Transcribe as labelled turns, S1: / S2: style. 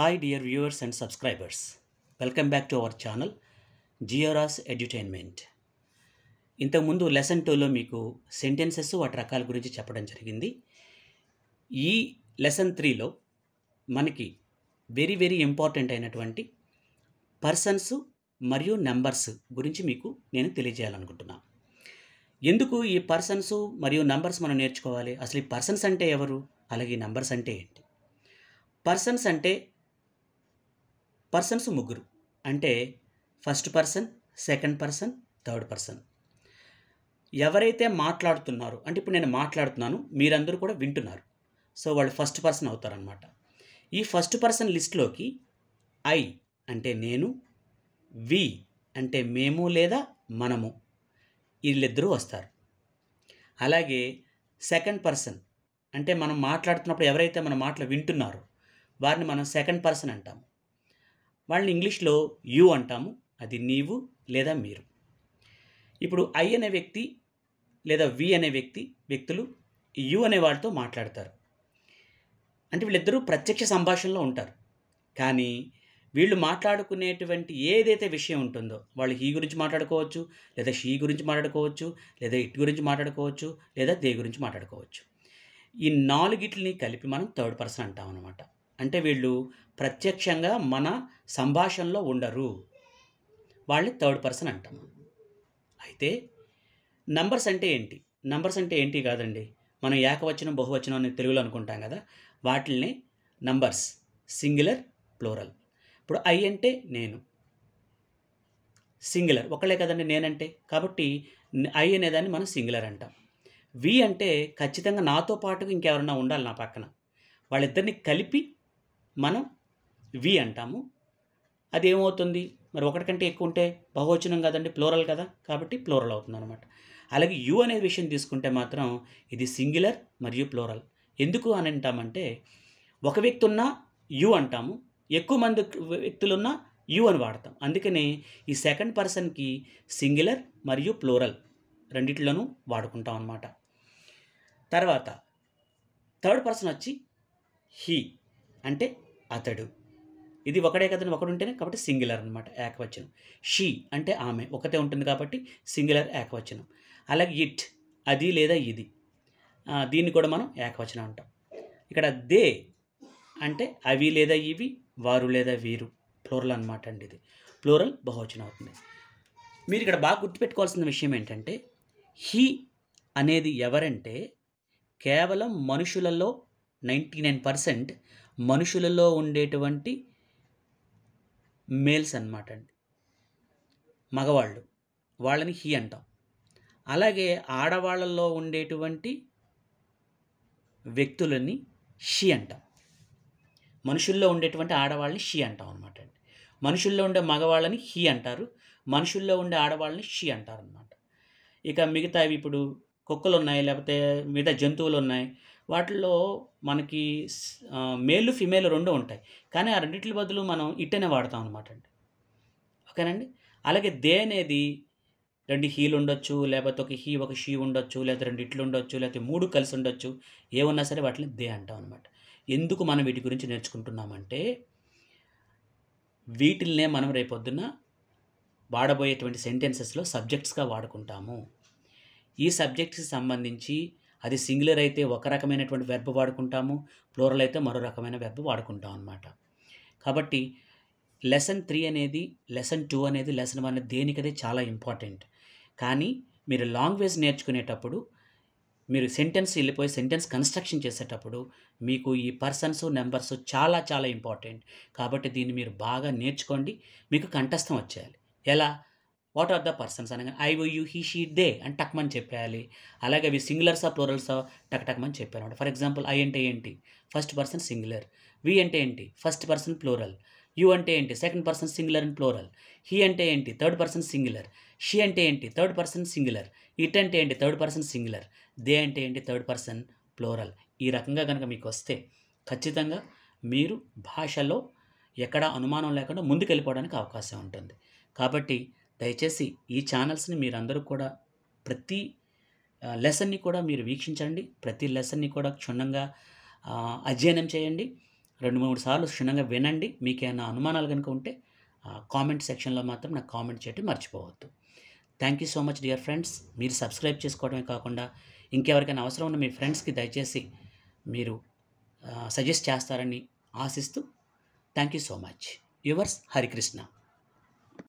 S1: Hi dear viewers and subscribers. Welcome back to our channel GRS Edutainment. ఇంతకుముందు lesson 2లో మీకు sentences వాటి రకాల గురించి చెప్పడం జరిగింది. ఈ లెసన్ 3లో మనకి వెరీ ఇంపార్టెంట్ అయినటువంటి పర్సన్స్ మరియు నంబర్స్ గురించి మీకు నేను తెలియజేయాలనుకుంటున్నాను. ఎందుకు ఈ పర్సన్స్ మరియు నంబర్స్ మనం నేర్చుకోవాలి? అసలు ఈ పర్సన్స్ అంటే ఎవరు? అలాగే నంబర్స్ అంటే ఏంటి? పర్సన్స్ అంటే పర్సన్స్ ముగ్గురు, అంటే first person, second person, third person. ఎవరైతే మాట్లాడుతున్నారో, అంటే ఇప్పుడు నేను మాట్లాడుతున్నాను, మీరందరూ కూడా వింటున్నారు, సో వాళ్ళు ఫస్ట్ పర్సన్ అవుతారనమాట. ఈ ఫస్ట్ పర్సన్ లిస్ట్లోకి ఐ అంటే నేను, వి అంటే మేము లేదా మనము, వీళ్ళిద్దరూ వస్తారు. అలాగే సెకండ్ పర్సన్ అంటే మనం మాట్లాడుతున్నప్పుడు ఎవరైతే మన మాటలు వింటున్నారో వారిని మనం సెకండ్ పర్సన్ అంటాము. వాళ్ళని ఇంగ్లీష్లో యు అంటాము, అది నీవు లేదా మీరు. ఇప్పుడు ఐ అనే వ్యక్తి లేదా వి అనే వ్యక్తులు యు అనే వాళ్ళతో మాట్లాడతారు. అంటే వీళ్ళిద్దరూ ప్రత్యక్ష సంభాషణలో ఉంటారు. కానీ వీళ్ళు మాట్లాడుకునేటువంటి ఏదైతే విషయం ఉంటుందో, వాళ్ళు హీ గురించి మాట్లాడుకోవచ్చు, లేదా షీ గురించి మాట్లాడుకోవచ్చు, లేదా ఇట్ గురించి మాట్లాడుకోవచ్చు, లేదా దే గురించి మాట్లాడుకోవచ్చు. ఈ నాలుగిటిని కలిపి మనం థర్డ్ పర్సన్ అంటాం అన్నమాట. అంటే వీళ్ళు ప్రత్యక్షంగా మన సంభాషణలో ఉండరు, వాళ్ళని థర్డ్ పర్సన్ అంటాం. అయితే నంబర్స్ అంటే ఏంటి? నంబర్స్ అంటే ఏంటి కాదండి, మనం ఏకవచనం బహువచనం అని తెలుగులో అనుకుంటాం కదా, వాటిల్ని నంబర్స్, సింగులర్, ప్లూరల్. ఇప్పుడు ఐ అంటే నేను, సింగులర్ ఒకళ్ళే కదండి నేనంటే, కాబట్టి ఐ అనేదాన్ని మనం సింగులర్ అంటాం. వి అంటే ఖచ్చితంగా నాతో పాటుగా ఇంకెవరన్నా ఉండాలి నా పక్కన, వాళ్ళిద్దరిని కలిపి మనం వి అంటాము. అది ఏమవుతుంది మరి, ఒకటి కంటే ఎక్కువ ఉంటే బహువచనం కదండి, ప్లూరల్ కదా, కాబట్టి ప్లూరల్ అవుతుంది అనమాట. అలాగే యు అనే విషయం తీసుకుంటే మాత్రం ఇది సింగులర్ మరియు ప్లూరల్. ఎందుకు అని అంటామంటే, ఒక వ్యక్తి ఉన్నా యు అంటాము, ఎక్కువ మంది వ్యక్తులున్నా యు అని వాడతాం. అందుకని ఈ సెకండ్ పర్సన్కి సింగులర్ మరియు ప్లూరల్ రెండిట్లోనూ వాడుకుంటాం అన్నమాట. తర్వాత థర్డ్ పర్సన్ వచ్చి హీ అంటే అతడు, ఇది ఒకడే కదండి, ఒకడు ఉంటేనే కాబట్టి సింగులర్ అనమాట, ఏకవచనం. షీ అంటే ఆమె, ఒకతే ఉంటుంది కాబట్టి సింగులర్, ఏకవచనం. అలాగే ఇట్ అది లేదా ఇది, దీన్ని కూడా మనం ఏకవచనం అంటాం. ఇక్కడ దే అంటే అవి లేదా ఇవి, వారు లేదా వీరు, ప్లూరల్ అనమాట అండి. ఇది ప్లూరల్, బహువచనం అవుతుంది. మీరు ఇక్కడ బాగా గుర్తుపెట్టుకోవాల్సిన విషయం ఏంటంటే, హీ అనేది ఎవరంటే కేవలం మనుషులలో 99% మనుషులలో ఉండేటువంటి మేల్స్ అన్నమాట అండి, మగవాళ్ళు, వాళ్ళని హీ అంటాం. అలాగే ఆడవాళ్ళల్లో ఉండేటువంటి వ్యక్తులని షీ అంటాం. మనుషుల్లో ఉండేటువంటి ఆడవాళ్ళని షీ అంటాం అనమాట అండి. మనుషుల్లో ఉండే మగవాళ్ళని హీ అంటారు, మనుషుల్లో ఉండే ఆడవాళ్ళని షీ అంటారు అనమాట. ఇక మిగతావి ఇప్పుడు కుక్కలు ఉన్నాయి, లేకపోతే మిగతా జంతువులు ఉన్నాయి, వాటిల్లో మనకి మేలు ఫిమేల్ రెండు ఉంటాయి, కానీ ఆ రెండింటి బదులు మనం ఇట్ అనే వాడతాం అనమాట అండి. ఓకేనండి. అలాగే దే అనేది రెండు హీలు ఉండొచ్చు, లేకపోతే ఒక హీ ఒక షీ ఉండొచ్చు, లేదా రెండు ఇట్లు ఉండొచ్చు, లేకపోతే మూడు కలిసి ఉండొచ్చు, ఏమన్నా సరే వాటిని దే అంటాం అనమాట. ఎందుకు మనం వీటి గురించి నేర్చుకుంటున్నామంటే, వీటిల్నే మనం రేపొద్దున వాడబోయేటువంటి సెంటెన్సెస్లో సబ్జెక్ట్స్గా వాడుకుంటాము. ఈ సబ్జెక్ట్స్కి సంబంధించి అది సింగులర్ అయితే ఒక రకమైనటువంటి వెర్బ్ వాడుకుంటాము, ప్లూరల్ అయితే మరో రకమైన వెర్బ్ వాడుకుంటాం అన్నమాట. కాబట్టి లెసన్ 3 అనేది, లెసన్ 2 అనేది, లెసన్ 1 దేనికదే చాలా ఇంపార్టెంట్. కానీ మీరు లాంగ్వేజ్ నేర్చుకునేటప్పుడు, మీరు సెంటెన్స్ వెళ్ళిపోయి సెంటెన్స్ కన్స్ట్రక్షన్ చేసేటప్పుడు మీకు ఈ పర్సన్స్, నెంబర్స్ చాలా ఇంపార్టెంట్. కాబట్టి దీన్ని మీరు బాగా నేర్చుకోండి, మీకు కంఠస్థం వచ్చేయాలి. ఎలా? వాట్ ఆర్ ద పర్సన్స్ అనగా I, you, he, she, they అని టక్మని చెప్పేయాలి. అలాగే అవి సింగులర్సా ప్లూరల్సా టక్మని చెప్పారన్నమాట. ఫర్ ఎగ్జాంపుల్ ఐ అంటే ఏంటి? First person singular. వి అంటే ఏంటి? First person plural. యు అంటే ఏంటి? Second person singular and plural. He అంటే ఏంటి? Third person singular. షీ అంటే ఏంటి? Third person singular. ఇట్ అంటే ఏంటి? Third person singular. దే అంటే ఏంటి? Third person plural. ఈ రకంగా కనుక మీకు వస్తే ఖచ్చితంగా మీరు భాషలో ఎక్కడ అనుమానం లేకుండా ముందుకెళ్ళిపోవడానికి అవకాశం ఉంటుంది. కాబట్టి దయచేసి ఈ ఛానల్స్ని మీరందరూ కూడా ప్రతి లెసన్ని కూడా మీరు వీక్షించండి, ప్రతి లెసన్ని కూడా క్షుణ్ణంగా అధ్యయనం చేయండి. 2-3 సార్లు క్షుణ్ణంగా వినండి. మీకేమైనా అనుమానాలు గనుక ఉంటే కామెంట్ సెక్షన్‌లో మాత్రం నాకు కామెంట్ చేయడం మర్చిపోవద్దు. Thank you so much dear friends. మీరు సబ్స్క్రైబ్ చేసుకోవడమే కాకుండా ఇంకెవరికైనా అవసరం ఉన్న మీ ఫ్రెండ్స్‌కి దయచేసి మీరు సజెస్ట్ చేస్తారని ఆశిస్తూ thank you so much. Yours Harikrishna.